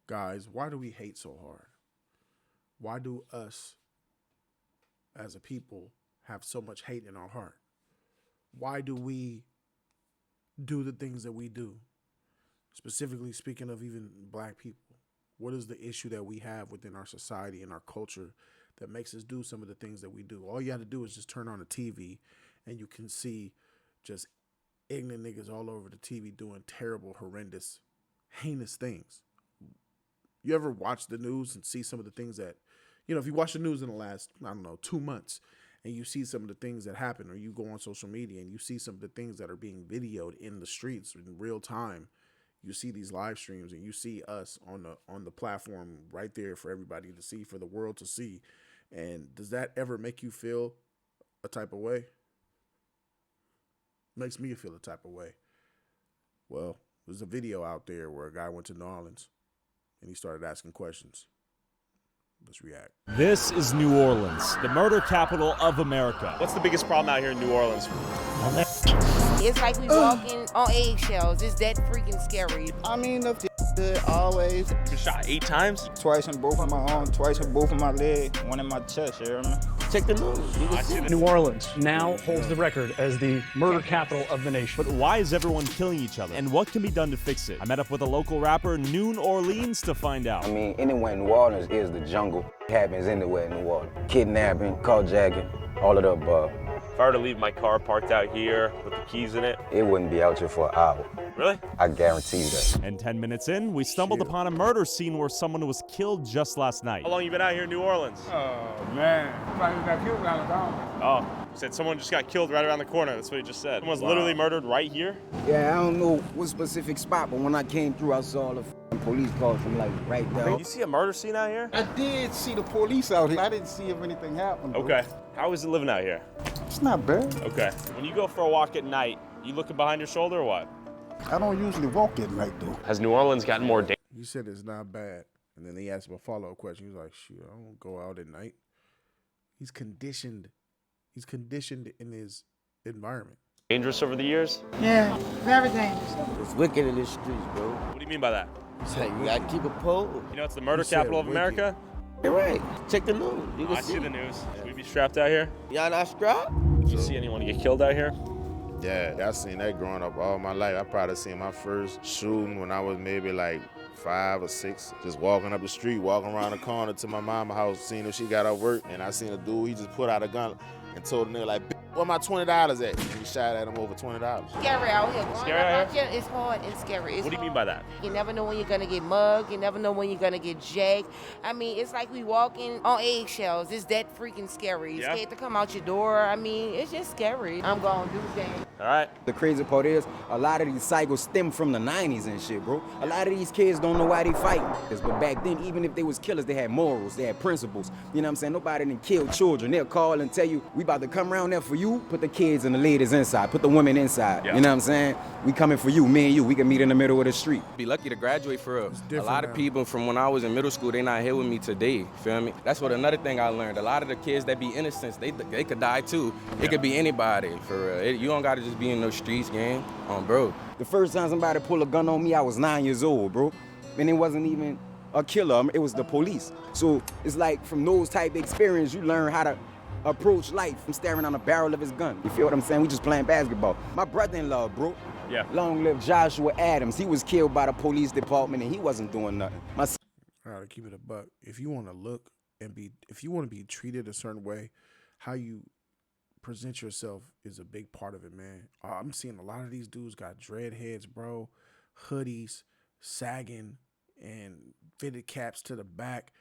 guys, why do we hate so hard? Why do us as a people have so much hate in our heart? Why do we do the things that we do? Specifically speaking of even black people, what is the issue that we have within our society and our culture that makes us do some of the things that we do? All you have to do is just turn on the TV and you can see just ignorant niggas all over the TV doing terrible, horrendous, heinous things. You ever watch the news and see some of the things that, if you watch the news in the last, 2 months, and you see some of the things that happen, or you go on social media and you see some of the things that are being videoed in the streets in real time, you see these live streams and you see us on the platform right there for everybody to see, for the world to see. And does that ever make you feel a type of way? Makes me feel a type of way. Well, there's a video out there where a guy went to New Orleans and he started asking questions. Let's react. This is New Orleans, the murder capital of America. What's the biggest problem out here in New Orleans? It's like we walking on eggshells. It's that freaking scary. I mean, the good always. Been shot 8 times? Twice in both of my arms, twice in both of my legs, one in my chest, you hear me? Check the news. New Orleans now holds the record as the murder capital of the nation. But why is everyone killing each other? And what can be done to fix it? I met up with a local rapper, New Orleans, to find out. I mean, anywhere in New Orleans is the jungle. It happens anywhere in New Orleans. Kidnapping, carjacking, all of the above. If I were to leave my car parked out here with the keys in it. It wouldn't be out here for an hour. Really? I guarantee you that. And 10 minutes in, we stumbled upon a murder scene where someone was killed just last night. How long you been out here in New Orleans? Oh, man. Somebody got killed out of town. Oh, you said someone just got killed right around the corner. That's what he just said. Someone's literally murdered right here? Yeah, I don't know what specific spot, but when I came through, I saw the police cars from like right there. You see a murder scene out here? I did see the police out here. I didn't see if anything happened. Bro. Okay. How is it living out here? It's not bad. Okay. When you go for a walk at night, you looking behind your shoulder or what? I don't usually walk at night, though. Has New Orleans gotten more dangerous? You said it's not bad. And then he asked him a follow-up question. He was like, shoot, I don't go out at night. He's conditioned. He's conditioned in his environment. Dangerous over the years? Yeah, very dangerous. It's wicked in the streets, bro. What do you mean by that? It's like you gotta keep a pole. You know it's the murder capital of America? You're right. Check the news. You can I see the news. We be strapped out here? Y'all not strapped? You see anyone get killed out here? Yeah, I seen that growing up all my life. I probably seen my first shooting when I was maybe like 5 or 6. Just walking up the street, walking around the corner to my mama's house, seeing if she got off work, and I seen a dude, he just put out a gun and told the nigga like, where my $20 at? And he shot at him over $20. Scary out here. Scary out here? It's hard and scary. What do you mean by that? You never know when you're gonna get mugged. You never know when you're gonna get jacked. I mean, it's like we walking on eggshells. It's that freaking scary. You're scared to come out your door. I mean, it's just scary. I'm gonna do the thing. All right. The crazy part is, a lot of these cycles stem from the 90s and shit, bro. A lot of these kids don't know why they fighting. But back then, even if they was killers, they had morals, they had principles. You know what I'm saying? Nobody didn't kill children. They'll call and tell you, we about to come around there for you. Put the kids and the ladies inside. Put the women inside. Yeah. You know what I'm saying? We coming for you, me and you. We can meet in the middle of the street. Be lucky to graduate for real. A lot of people from when I was in middle school, they not here with me today. Feel me? That's what another thing I learned. A lot of the kids that be innocents, they could die too. It could be anybody for real. You don't gotta just be in those streets, gang. Bro. The first time somebody pulled a gun on me, I was 9 years old, bro. And it wasn't even a killer. It was the police. So it's like from those type of experience, you learn how to approach life from staring on the barrel of his gun. You feel what I'm saying? We just playing basketball. My brother-in-law, bro. Yeah. Long live Joshua Adams. He was killed by the police department and he wasn't doing nothing. All right, keep it a buck. If you want to look and if you want to be treated a certain way, how you present yourself is a big part of it, man. I'm seeing a lot of these dudes got dread heads, bro, hoodies, sagging, and fitted caps to the back.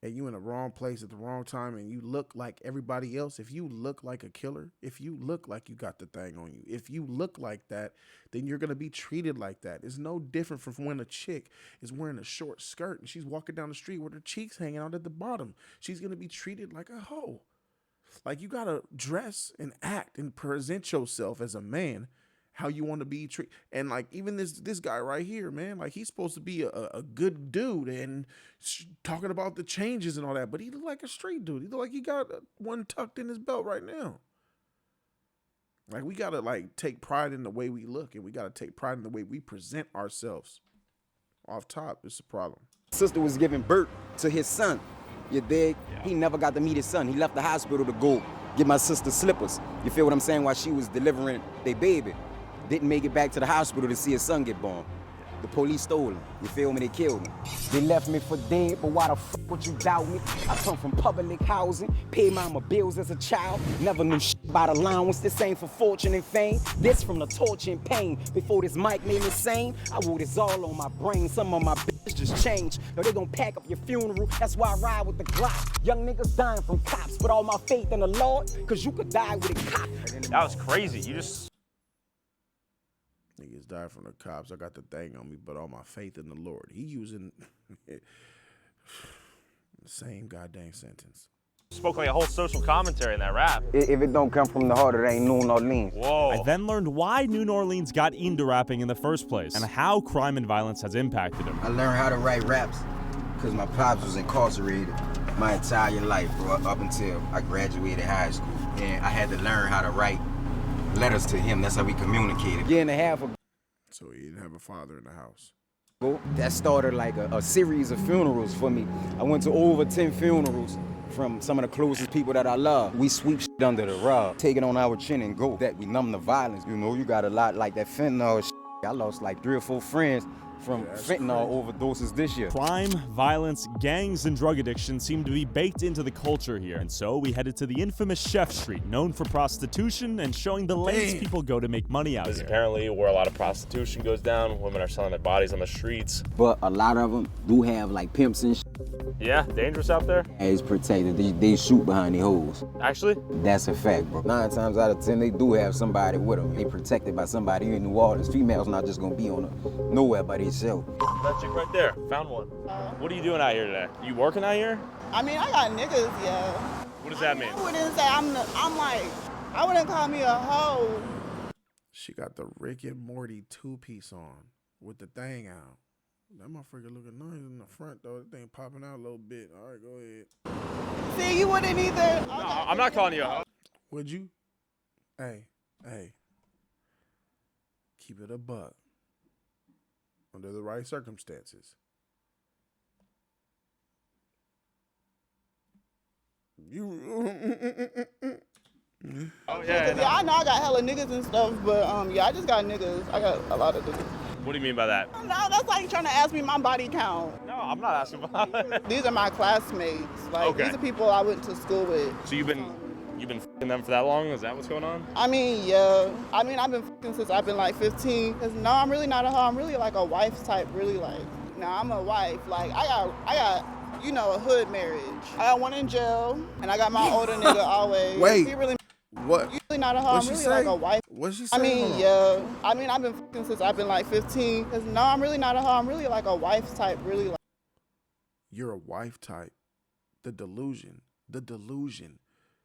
And you in the wrong place at the wrong time and you look like everybody else. If you look like a killer, if you look like you got the thing on you, if you look like that, then you're going to be treated like that. It's no different from when a chick is wearing a short skirt and she's walking down the street with her cheeks hanging out at the bottom. She's going to be treated like a hoe. Like, you got to dress and act and present yourself as a man how you want to be treated. And like, even this guy right here, man, like, he's supposed to be a good dude and talking about the changes and all that, but he look like a street dude. He look like he got one tucked in his belt right now. Like, we got to like take pride in the way we look, and we got to take pride in the way we present ourselves. Off top, it's a problem. sister was giving birth to his son. You dig? Yeah. He never got to meet his son. He left the hospital to go get my sister slippers. You feel what I'm saying? While she was delivering their baby. Didn't make it back to the hospital to see his son get born. The police stole him. You feel me? They killed him. They left me for dead, but why the fuck would you doubt me? I come from public housing, paid mama bills as a child, never knew shit about allowance. This ain't for fortune and fame. This from the torture and pain. Before this mic made me sane, I wore this all on my brain. Some of my bitches just changed. Yo, they gon' pack up your funeral. That's why I ride with the Glock. Young niggas dying from cops. Put all my faith in the Lord, cause you could die with a cop. That was crazy. You just... Niggas died from the cops. I got the thing on me, but all my faith in the Lord. He using the same goddamn sentence. Spoke like a whole social commentary in that rap. If it don't come from the heart, it ain't New Orleans. Whoa. I then learned why New Orleans got into rapping in the first place and how crime and violence has impacted him. I learned how to write raps because my pops was incarcerated my entire life, bro, up until I graduated high school. And I had to learn how to write letters to him. That's how we communicated. Year and a half ago. So he didn't have a father in the house. That started like a series of funerals for me. I went to over 10 funerals from some of the closest people that I love. We sweep shit under the rug, take it on our chin and go. That we numb the violence. You know, you got a lot like that fentanyl shit. I lost like 3 or 4 friends from fentanyl overdoses this year. Crime, violence, gangs, and drug addiction seem to be baked into the culture here, and so we headed to the infamous Chef Street, known for prostitution and showing the lengths people go to make money out This is here. apparently where a lot of prostitution goes down. Women are selling their bodies on the streets. But a lot of them do have like pimps and shit. Yeah, dangerous out there. It's protected. They shoot behind the hoes. Actually? That's a fact, bro. 9 times out of 10, they do have somebody with them. They protected by somebody in New Orleans. Females not just gonna be on nowhere by themselves. That chick right there. Found one. What are you doing out here today? You working out here? I mean, I got niggas, yeah. What does that mean? I wouldn't say I wouldn't call me a hoe. She got the Rick and Morty 2-piece on with the thing out. That motherfucker looking nice in the front though. That thing popping out a little bit. All right, go ahead. See, you wouldn't either. No, I'm not calling you a hoe. Would you? Hey. Keep it a buck. Under the right circumstances. Oh, yeah. Yeah, I know I got hella niggas and stuff, but yeah, I just got niggas. I got a lot of niggas. What do you mean by that? No, that's like trying to ask me my body count. No, I'm not asking about it. These are my classmates. Like, Okay. these are people I went to school with. So you've been f***ing them for that long? Is that what's going on? I mean, yeah. I mean, I've been f***ing since I've been like 15. Cause no, I'm really not a hoe. I'm really like a wife type, really like. No, I'm a wife. Like, I got, you know, a hood marriage. I got one in jail, and I got my older nigga always. Wait. He really. What? You really not a hoe. What'd I'm she really say? like a wife. What'd she say? I mean, Hold on. yeah. I mean, I've been f***ing since I've been like 15. Cause no, I'm really not a hoe. I'm really like a wife type, really like. You're a wife type. The delusion.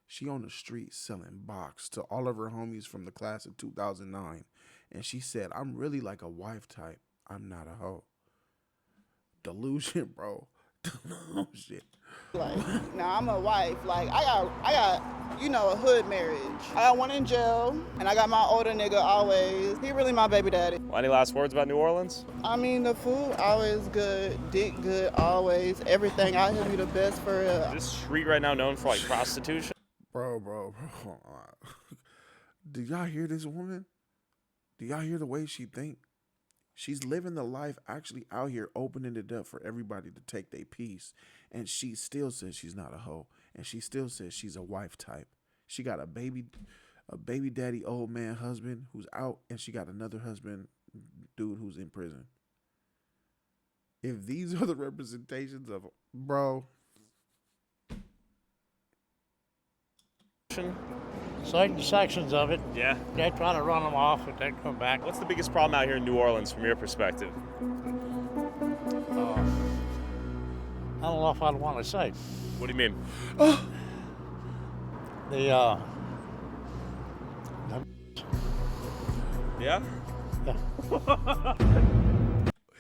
She on the street selling box to all of her homies from the class of 2009. And she said, I'm really like a wife type. I'm not a hoe. Delusion, bro. Delusion. Like, nah, I'm a wife. Like, I got, you know, a hood marriage. I got one in jail, and I got my older nigga always. He really my baby daddy. Well, any last words about New Orleans? I mean, the food always good, dick good always. Everything out here be the best for real. Is this street right now known for like prostitution? Bro. Do y'all hear this woman? Do y'all hear the way she think? She's living the life actually out here opening it up for everybody to take their piece. And she still says she's not a hoe. And she still says she's a wife type. She got a baby daddy old man husband who's out, and she got another husband dude who's in prison. If these are the representations of, bro. Certain sections of it. Yeah. They try to run them off, but they come back. What's the biggest problem out here in New Orleans from your perspective? I don't know if I'd want to say. What do you mean? Yeah?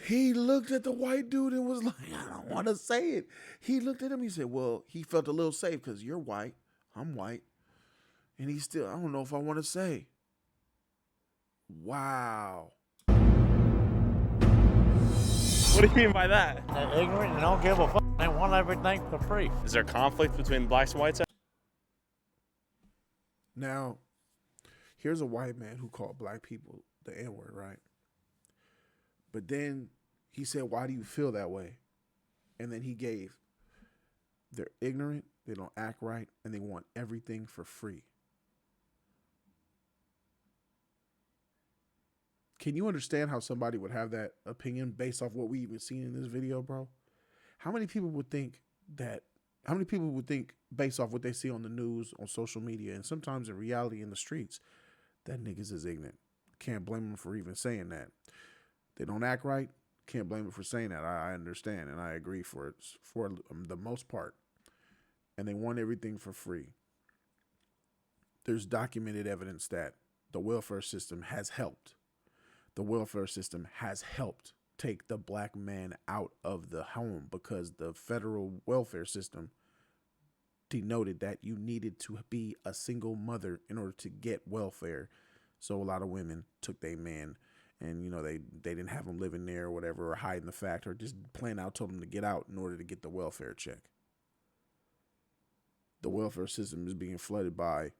He looked at the white dude and was like, I don't want to say it. He looked at him. He said, well, he felt a little safe because you're white. I'm white. And he still, I don't know if I want to say. Wow. What do you mean by that? They're ignorant and don't give a fuck. They want everything for free. Is there conflict between blacks and whites? Now, here's a white man who called black people the N-word, right? But then he said, why do you feel that way? And then he gave, they're ignorant, they don't act right, and they want everything for free. Can you understand how somebody would have that opinion based off what we even seen in this video, bro? How many people would think based off what they see on the news, on social media, and sometimes in reality in the streets, that niggas is ignorant? Can't blame them for even saying that. They don't act right. Can't blame them for saying that. I understand and I agree for the most part. And they want everything for free. There's documented evidence that the welfare system has helped. The welfare system has helped take the black man out of the home because the federal welfare system denoted that you needed to be a single mother in order to get welfare. So a lot of women took their man and, you know, they didn't have them living there or whatever, or hiding the fact, or just plain out told them to get out in order to get the welfare check. The welfare system is being flooded by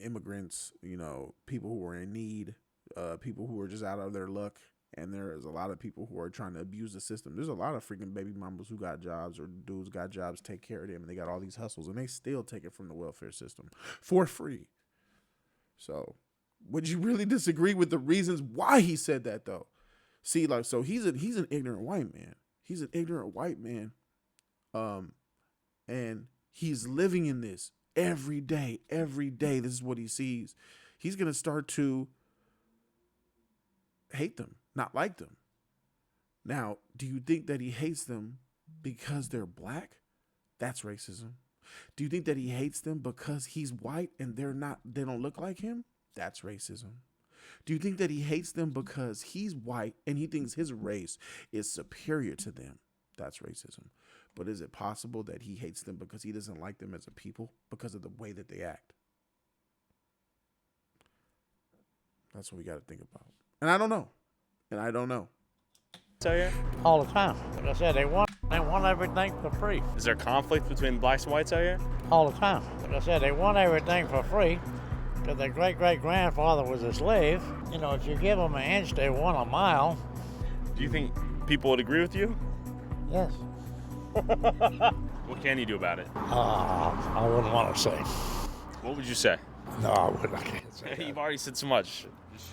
immigrants, you know, people who are in need, people who are just out of their luck. And there's a lot of people who are trying to abuse the system. There's a lot of freaking baby mamas who got jobs, or dudes got jobs, take care of them, and they got all these hustles, and they still take it from the welfare system for free. So would you really disagree with the reasons why he said that, though? See, like, so he's an ignorant white man. He's an ignorant white man. And he's living in this every day. Every day, this is what he sees. He's going to start to hate them, not like them. Now, do you think that he hates them because they're black? That's racism. Do you think that he hates them because he's white and they don't look like him? That's racism. Do you think that he hates them because he's white and he thinks his race is superior to them? That's racism. But is it possible that he hates them because he doesn't like them as a people because of the way that they act? That's what we got to think about. And I don't know. All the time. Like I said, they want everything for free. Is there conflict between blacks and whites out here? All the time. Like I said, they want everything for free because their great-great-grandfather was a slave. You know, if you give them an inch, they want a mile. Do you think people would agree with you? Yes. What can you do about it? I wouldn't want to say. What would you say? No, I wouldn't. I can't say that. You've already said so much.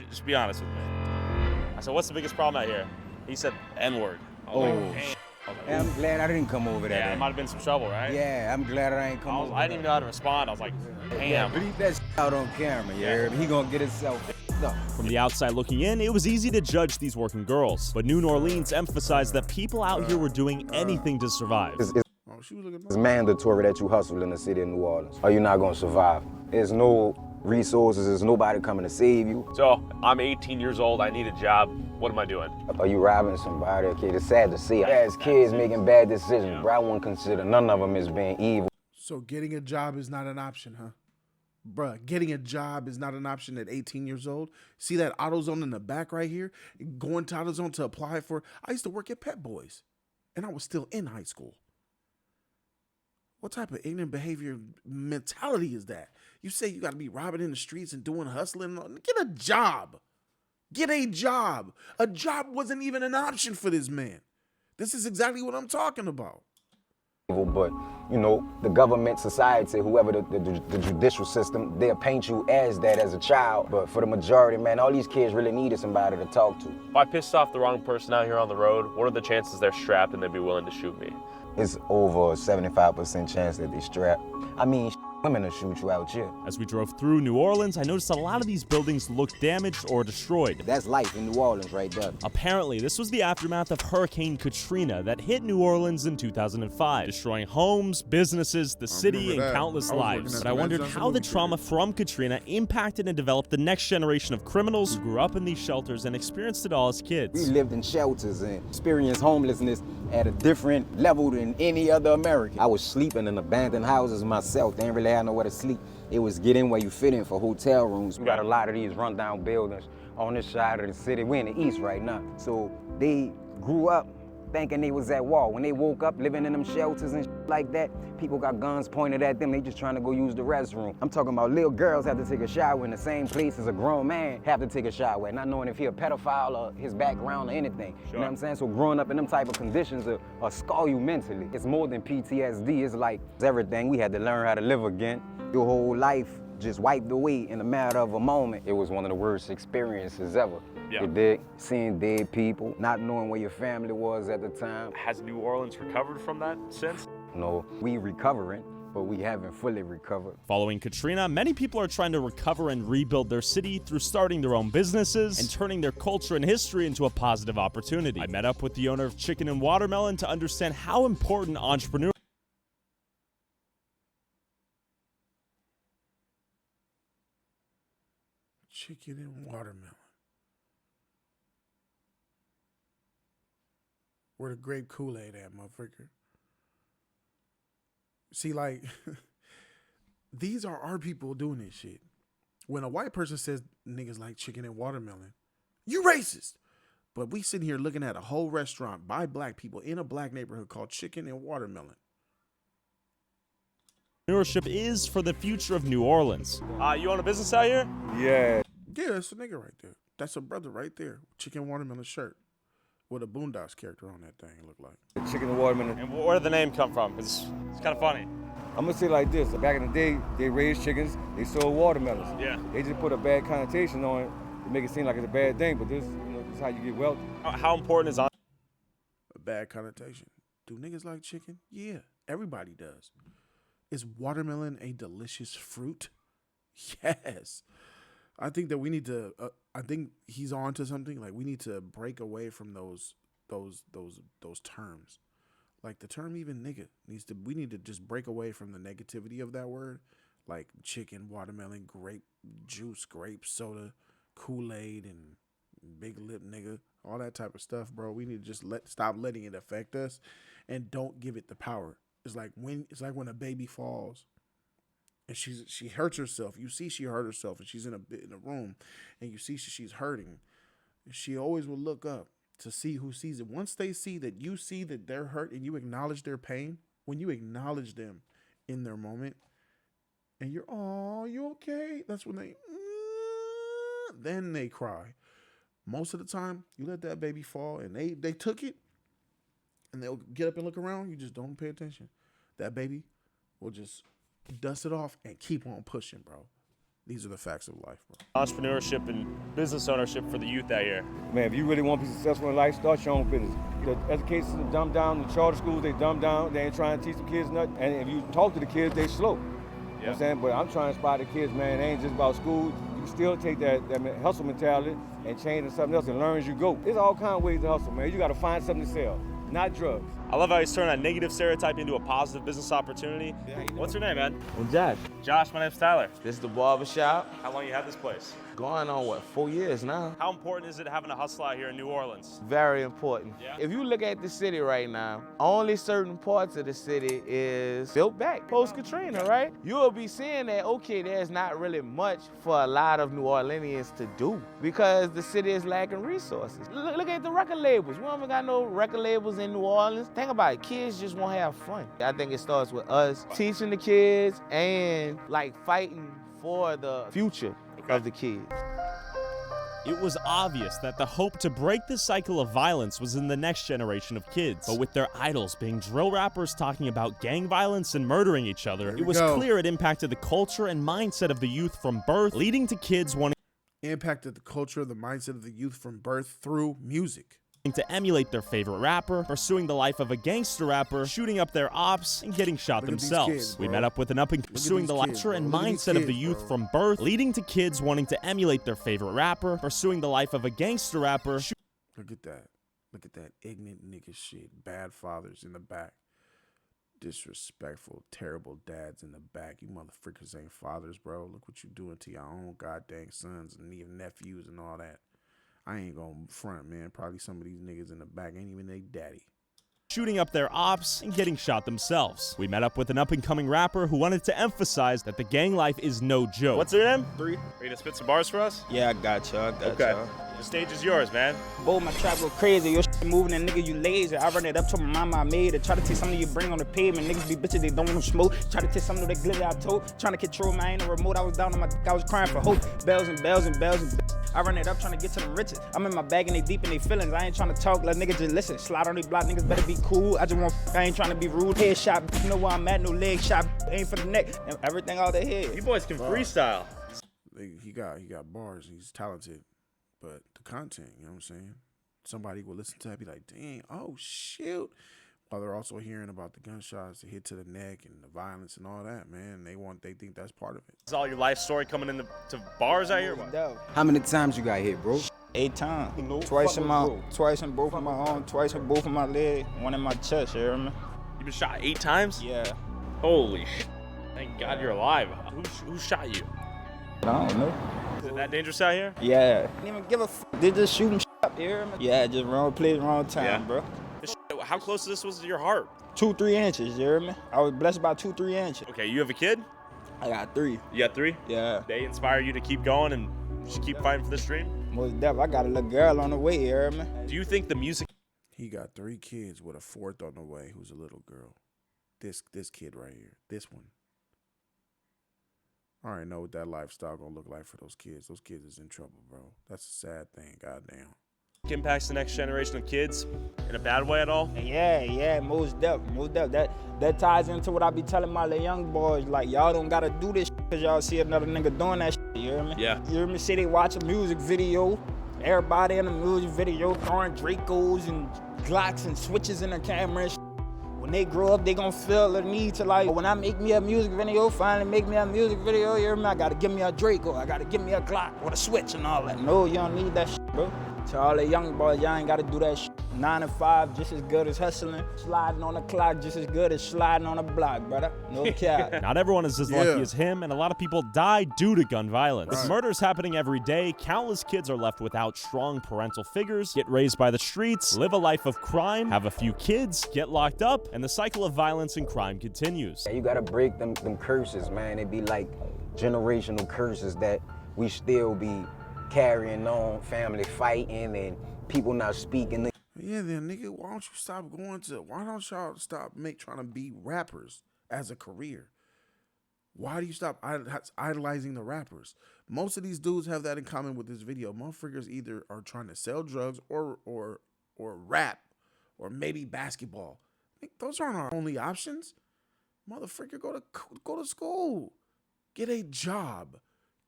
Just be honest with me. I said, what's the biggest problem out here? He said N-word. Hey, I'm glad I didn't come over that. Yeah, it might have been some trouble, right? Yeah, I'm glad I ain't come over I didn't even know how to respond. I was like, damn. Bleep that out on camera, you heard me? He gonna get himself up. From the outside looking in, it was easy to judge these working girls. But New Orleans emphasized that people out here were doing anything to survive. It's mandatory that you hustle in the city of New Orleans, or you're not gonna survive. There's no resources, there's nobody coming to save you. So, I'm 18 years old, I need a job. What am I doing? Are you robbing somebody? Okay, it's sad to see. As kids making bad decisions, but I wouldn't consider none of them as being evil. So getting a job is not an option, huh? Bruh, getting a job is not an option at 18 years old. See that AutoZone in the back right here? Going to AutoZone to apply for. I used to work at Pet Boys, and I was still in high school. What type of ignorant behavior mentality is that? You say you got to be robbing in the streets and doing hustling. Get a job. Get a job. A job wasn't even an option for this man. This is exactly what I'm talking about. But, you know, the government, society, whoever the judicial system, they'll paint you as that as a child. But for the majority, man, all these kids really needed somebody to talk to. If I pissed off the wrong person out here on the road, what are the chances they're strapped and they'd be willing to shoot me? It's over a 75% chance that they strap. I mean, women will shoot you out here. As we drove through New Orleans, I noticed a lot of these buildings looked damaged or destroyed. That's life in New Orleans right there. Apparently, this was the aftermath of Hurricane Katrina that hit New Orleans in 2005, destroying homes, businesses, the city, and countless lives. But I wondered how the trauma from Katrina impacted and developed the next generation of criminals who grew up in these shelters and experienced it all as kids. We lived in shelters and experienced homelessness at a different level than any other American. I was sleeping in abandoned houses myself. They didn't really have nowhere to sleep. It was get in where you fit in for hotel rooms. We got a lot of these rundown buildings on this side of the city. We're in the east right now. So they grew up thinking they was at war. When they woke up living in them shelters and like that, people got guns pointed at them. They just trying to go use the restroom. I'm talking about little girls have to take a shower in the same place as a grown man have to take a shower, not knowing if he a pedophile or his background or anything. Sure. You know what I'm saying? So growing up in them type of conditions will scar you mentally. It's more than PTSD. It's like it's everything. We had to learn how to live again. Your whole life just wiped away in a matter of a moment. It was one of the worst experiences ever. Yeah. You dig? Seeing dead people, not knowing where your family was at the time. Has New Orleans recovered from that since? No, we recovering, but we haven't fully recovered. Following Katrina, many people are trying to recover and rebuild their city through starting their own businesses and turning their culture and history into a positive opportunity. I met up with the owner of Chicken and Watermelon to understand how important entrepreneurship Chicken and watermelon. Where the grape Kool-Aid at, motherfucker? See, like, these are our people doing this shit. When a white person says niggas like chicken and watermelon, you racist. But we sitting here looking at a whole restaurant by black people in a black neighborhood called Chicken and Watermelon. Entrepreneurship is for the future of New Orleans. You own a business out here? Yeah, that's a nigga right there. That's a brother right there. Chicken and watermelon shirt with a Boondocks character on that thing, it looked like. Chicken and watermelon. And where did the name come from? It's kind of funny. I'm gonna say it like this. Back in the day, they raised chickens, they sold watermelons. Yeah. They just put a bad connotation on it to make it seem like it's a bad thing, but this is how you get wealthy. How important is a bad connotation? Do niggas like chicken? Yeah, everybody does. Is watermelon a delicious fruit? Yes. I think that we need to. I think he's on to something. Like we need to break away from those terms. Like the term even nigga needs to. We need to just break away from the negativity of that word. Like chicken, watermelon, grape juice, grape soda, Kool-Aid, and big lip nigga, all that type of stuff, bro. We need to just stop letting it affect us, and don't give it the power. It's like when a baby falls. And she hurts herself. You see she hurt herself, and she's in a room, and you see she's hurting. She always will look up to see who sees it. Once they see that you see that they're hurt, and you acknowledge their pain, when you acknowledge them in their moment, and you're, oh, you okay? That's when then they cry. Most of the time, you let that baby fall, and they took it, and they'll get up and look around. You just don't pay attention. That baby will just dust it off and keep on pushing, bro. These are the facts of life, bro. Entrepreneurship and business ownership for the youth out here. Man, if you really want to be successful in life, start your own business. The education system dumb down, the charter schools, they dumb down. They ain't trying to teach the kids nothing. And if you talk to the kids, they slow. You know what I'm saying? But I'm trying to inspire the kids, man. It ain't just about school. You can still take that hustle mentality and change into something else and learn as you go. There's all kinds of ways to hustle, man. You got to find something to sell, not drugs. I love how he's turning that negative stereotype into a positive business opportunity. Yeah, what's your name, man? I'm Josh. Josh, my name's Tyler. This is the barbershop. How long you had this place? Going on, 4 years now. How important is it having a hustle out here in New Orleans? Very important. Yeah? If you look at the city right now, only certain parts of the city is built back post-Katrina, right? You'll be seeing that, okay, there's not really much for a lot of New Orleanians to do because the city is lacking resources. Look at the record labels. We don't even got no record labels in New Orleans. Think about it, kids just want to have fun. I think it starts with us teaching the kids and like fighting for the future of the kids. It was obvious that the hope to break the cycle of violence was in the next generation of kids. But with their idols being drill rappers talking about gang violence and murdering each other, it was clear it impacted the culture and mindset of the youth from birth, leading to kids wanting impacted the culture, the mindset of the youth from birth through music. To emulate their favorite rapper, pursuing the life of a gangster rapper, shooting up their ops, and getting shot themselves. Kids, we met up with an pursuing the culture and mindset of the youth from birth, leading to kids wanting to emulate their favorite rapper, pursuing the life of a gangster rapper. Look at that. Look at that ignorant nigga shit. Bad fathers in the back. Disrespectful, terrible dads in the back. You motherfuckers ain't fathers, bro. Look what you doing to your own goddamn sons and even nephews and all that. I ain't gonna front, man. Probably some of these niggas in the back ain't even they daddy. Shooting up their ops and getting shot themselves. We met up with an up-and-coming rapper who wanted to emphasize that the gang life is no joke. What's your name? 3. Are you gonna spit some bars for us? Yeah, I got y'all. Okay. The stage is yours, man. Boy, my trap go crazy. Your shit moving and nigga, you lazy. I run it up to my mama, I made it. Try to take something you bring on the pavement. Niggas be bitches, they don't want to smoke. Try to take something of that glitter I told. Trying to control my ain't a remote. I was down on my dick, I was crying for hope. Bells and bells and bells and bells. I run it up trying to get to the riches. I'm in my bag and they deep in they feelings. I ain't trying to talk, let niggas just listen. Slide on they block, niggas better be cool. I just want I ain't trying to be rude. Headshot, you know where I'm at, no leg shot, aim for the neck. And everything out their head. You boys can freestyle. He got bars. He's talented, but the content, you know what I'm saying? Somebody will listen to that, be like, dang, oh shoot. While they're also hearing about the gunshots, the hit to the neck, and the violence and all that, man. They think that's part of it. Is all your life story coming into bars out here? How many times you got hit, bro? 8 times. Twice in both of my arms, twice in both of my legs, one in my chest, you hear me? You've been shot 8 times? Yeah. Holy shit. Thank God you're alive. Who shot you? I don't know. Is it that dangerous out here? Yeah. Didn't even give a f. They just shooting up, you hear me? Yeah, just wrong place, wrong time, bro. How close this was to your heart? 2-3 inches, you hear me? I was blessed by 2-3 inches. Okay, you have a kid? I got 3. You got 3? Yeah. They inspire you to keep going and just keep fighting for this dream? Most definitely. I got a little girl on the way, you hear me? Do you think the music... He got 3 kids with a 4th on the way who's a little girl. This kid right here. This one. I already know what that lifestyle gonna look like for those kids. Those kids is in trouble, bro. That's a sad thing, goddamn. Impacts the next generation of kids in a bad way at all? Yeah, most definitely. That ties into what I be telling my little young boys, like, y'all don't gotta do this because y'all see another nigga doing that shit, you hear me? Yeah. You hear me? Say they watch a music video, everybody in a music video throwing Dracos and Glocks and switches in the camera and shit. When they grow up, they gonna feel the need to, like, when I make me a music video, finally make me a music video, you hear me? I gotta give me a Draco, I gotta give me a Glock with a switch and all that. No, you don't need that shit, bro. To all the young boys, y'all ain't gotta do that shit. 9 to 5, just as good as hustling. Sliding on the clock, just as good as sliding on a block, brother. No cap. Not everyone is as lucky as him, and a lot of people die due to gun violence. With murders happening every day, countless kids are left without strong parental figures, get raised by the streets, live a life of crime, have a few kids, get locked up, and the cycle of violence and crime continues. Yeah, you gotta break them curses, man. It be like generational curses that we still be carrying on, family fighting and people not speaking. Yeah, then nigga, why don't y'all stop trying to be rappers as a career? Why do you stop idolizing the rappers? Most of these dudes have that in common with this video. Motherfuckers either are trying to sell drugs or rap or maybe basketball. Those aren't our only options. Motherfucker, go to school. Get a job.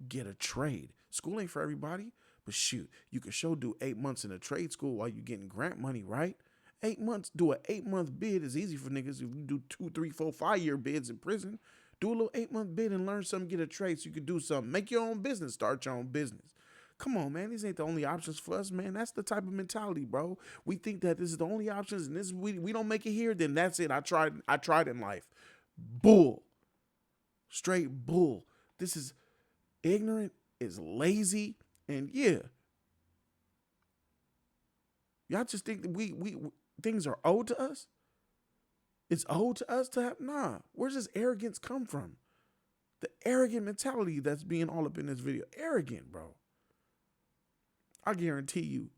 Get a trade. School ain't for everybody, but shoot, you can do 8 months in a trade school while you getting grant money, right? 8 months, do an 8-month bid is easy for niggas. If you do 2, 3, 4, 5-year bids in prison, do a little 8-month bid and learn something, get a trade so you can do something. Make your own business, start your own business. Come on, man, these ain't the only options for us, man. That's the type of mentality, bro. We think that this is the only options and this we don't make it here, then that's it. I tried in life. Bull. Straight bull. This is ignorant, is lazy, and yeah. Y'all just think that we things are owed to us? It's owed to us to have? Nah. Where's this arrogance come from? The arrogant mentality that's being all up in this video. Arrogant, bro. I guarantee you,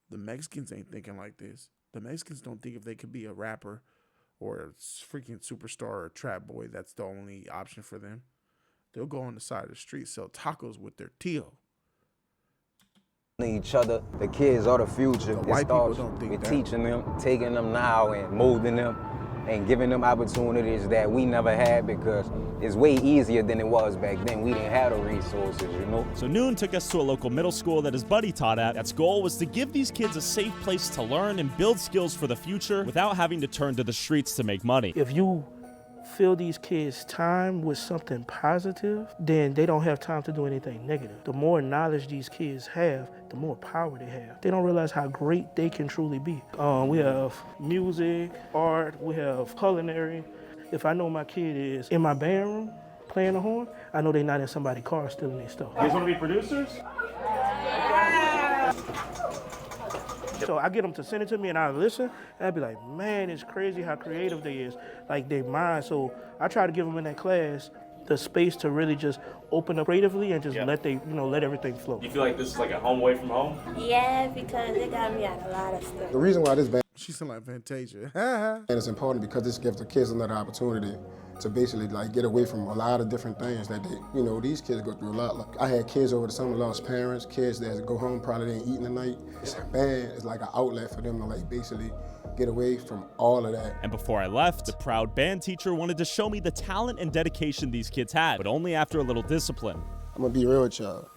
the Mexicans ain't thinking like this. The Mexicans don't think if they could be a rapper or a freaking superstar or a trap boy, that's the only option for them. They'll go on the side of the street, sell tacos with their tío. Each other, the kids are the future. The white people don't think we're that. teaching them, taking them now and molding them and giving them opportunities that we never had because it's way easier than it was back then. We didn't have the resources, you know? So Noon took us to a local middle school that his buddy taught at. That's goal was to give these kids a safe place to learn and build skills for the future without having to turn to the streets to make money. If you fill these kids' time with something positive, then they don't have time to do anything negative. The more knowledge these kids have, the more power they have. They don't realize how great they can truly be. We have music, art, we have culinary. If I know my kid is in my band room playing the horn, I know they're not in somebody's car stealing their stuff. You guys want to be producers? So I get them to send it to me and I listen, and I'd be like, man, it's crazy how creative they is, like their mind. So I try to give them in that class the space to really just open up creatively and just let everything flow. You feel like this is like a home away from home? Yeah, because it got me out a lot of stuff. The reason why this band She sound like Fantasia. and it's important because this gives the kids another opportunity to basically like get away from a lot of different things that these kids go through a lot. Like I had kids over the summer lost parents, kids that go home probably didn't eat in the night. This band is like an outlet for them to like basically get away from all of that. And before I left, the proud band teacher wanted to show me the talent and dedication these kids had, but only after a little discipline. I'm gonna be real with y'all.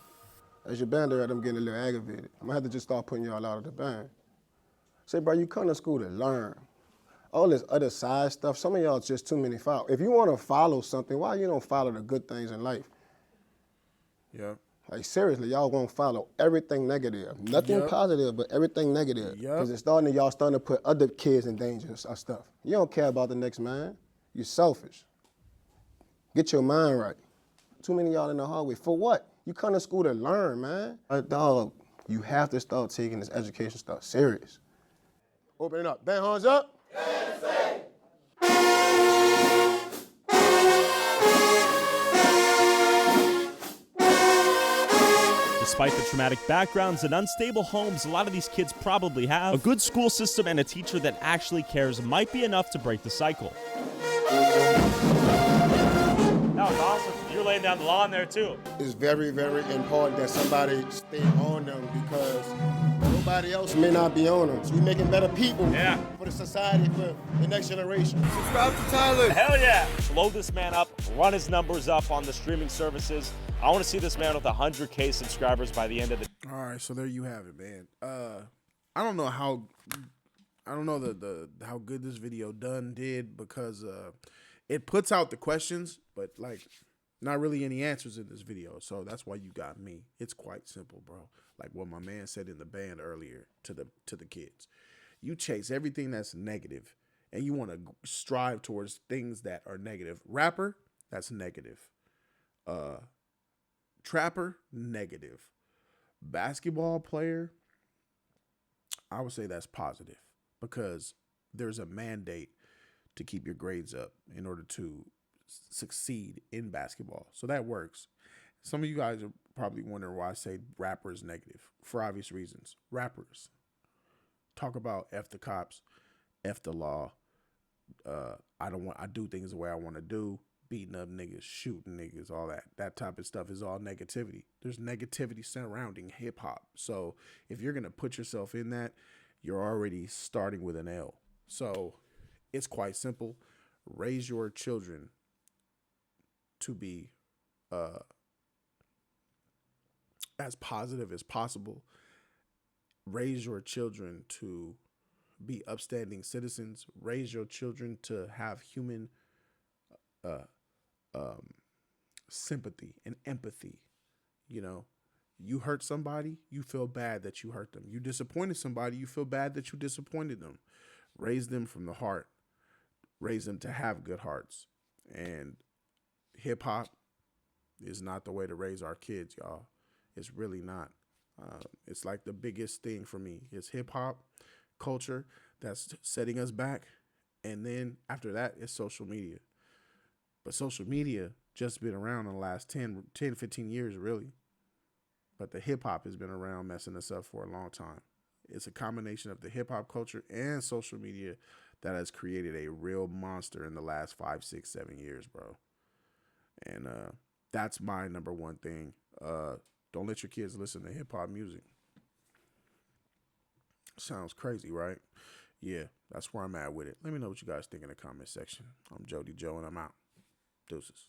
As your band director, I'm getting a little aggravated. I'm gonna have to just start putting y'all out of the band. Say, bro, you come to school to learn. All this other side stuff, some of y'all just too many follow. If you wanna follow something, why you don't follow the good things in life? Yeah. Like seriously, y'all won't follow everything negative. Nothing positive, but everything negative. Because y'all starting to put other kids in danger of stuff. You don't care about the next man. You're selfish. Get your mind right. Too many of y'all in the hallway. For what? You come to school to learn, man. Dog, you have to start taking this education stuff serious. Open it up. Band hands up. Despite the traumatic backgrounds and unstable homes a lot of these kids probably have, a good school system and a teacher that actually cares might be enough to break the cycle. That was awesome. You're laying down the law in there too. It's very, very important that somebody stay on them because nobody else may not be on them. So you're making better people for the society, for the next generation. Subscribe to Tyler. Hell yeah. Blow this man up, run his numbers up on the streaming services. I want to see this man with 100K subscribers by the end of the. All right, so there you have it, man. I don't know how how good this video did because it puts out the questions, but like not really any answers in this video. So that's why you got me. It's quite simple, bro. Like what my man said in the band earlier to the kids. You chase everything that's negative and you want to strive towards things that are negative. Rapper, that's negative. Trapper, negative. Basketball player, I would say that's positive because there's a mandate to keep your grades up in order to succeed in basketball. So that works. Some of you guys are probably wondering why I say rapper is negative for obvious reasons. Rappers talk about F the cops, F the law. I do things the way I want to do. Beating up niggas, shooting niggas, all that type of stuff is all negativity. There's negativity surrounding hip hop. So if you're going to put yourself in that, you're already starting with an L. So it's quite simple. Raise your children to be as positive as possible. Raise your children to be upstanding citizens. Raise your children to have human sympathy and empathy. You know, you hurt somebody, you feel bad that you hurt them. You disappointed somebody, you feel bad that you disappointed them. Raise them from the heart. Raise them to have good hearts. And hip hop is not the way to raise our kids, y'all. It's really not. It's like the biggest thing for me is hip hop culture that's setting us back. And then after that, it's social media. But social media just been around in the last 10, 15 years, really. But the hip-hop has been around messing us up for a long time. It's a combination of the hip-hop culture and social media that has created a real monster in the last 5, 6, 7 years, bro. And that's my number one thing. Don't let your kids listen to hip-hop music. Sounds crazy, right? Yeah, that's where I'm at with it. Let me know what you guys think in the comment section. I'm Jody Joe, and I'm out. Deuces.